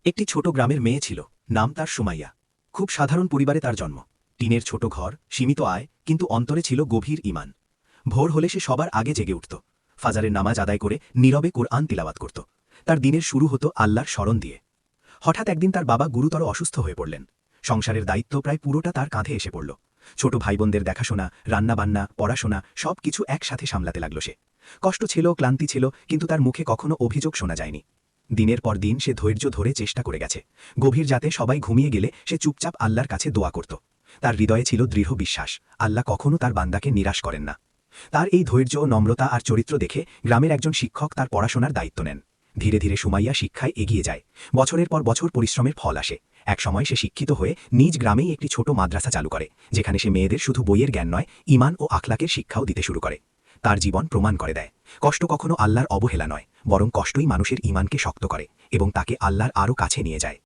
একটি ছোট গ্রামের মেয়ে ছিল, নাম তার সুমাইয়া। খুব সাধারণ পরিবারে তার জন্ম। টিনের ছোট ঘর, সীমিত আয়, কিন্তু অন্তরে ছিল গভীর ঈমান। ভোর হলে সে সবার আগে জেগে উঠত। ফাজারের নামাজ আদায় করে নীরবে কোরআন তিলাওয়াত করত। তার দিনের শুরু হতো আল্লাহর স্মরণ দিয়ে। হঠাৎ একদিন তার বাবা গুরুতর অসুস্থ হয়ে পড়লেন। সংসারের দায়িত্ব প্রায় পুরোটা তার কাঁধে এসে পড়ল। ছোট ভাইবোনদের দেখাশোনা, রান্নাবান্না, পড়াশোনা সবকিছু একসাথে সামলাতে লাগল সে। কষ্ট ছিল, ক্লান্তি ছিল, কিন্তু তার মুখে কখনো অভিযোগ শোনা যায়নি। দিনের পর দিন সে ধৈর্য ধরে চেষ্টা করে গেছে। গভীর রাতে সবাই ঘুমিয়ে গেলে সে চুপচাপ আল্লাহর কাছে দোয়া করত। তার হৃদয়ে ছিল দৃঢ় বিশ্বাস, আল্লাহ কখনো তার বান্দাকে নিরাশ করেন না। তার এই ধৈর্য, নম্রতা আর চরিত্র দেখে গ্রামের একজন শিক্ষক তার পড়াশোনার দায়িত্ব নেন। ধীরে ধীরে সুমাইয়া শিক্ষায় এগিয়ে যায়। বছরের পর বছর পরিশ্রমের ফল আসে। একসময় সে শিক্ষিত হয়ে নিজ গ্রামেই একটি ছোট মাদ্রাসা চালু করে, যেখানে সে মেয়েদের শুধু বইয়ের জ্ঞান নয়, ঈমান ও আখলাকের শিক্ষাও দিতে শুরু করে। তার জীবন প্রমাণ করে দেয়, কষ্ট কখনো আল্লাহর অবহেলা নয়, বরং কষ্টই মানুষের ঈমানকে শক্ত করে এবং তাকে আল্লাহর আরও কাছে নিয়ে যায়।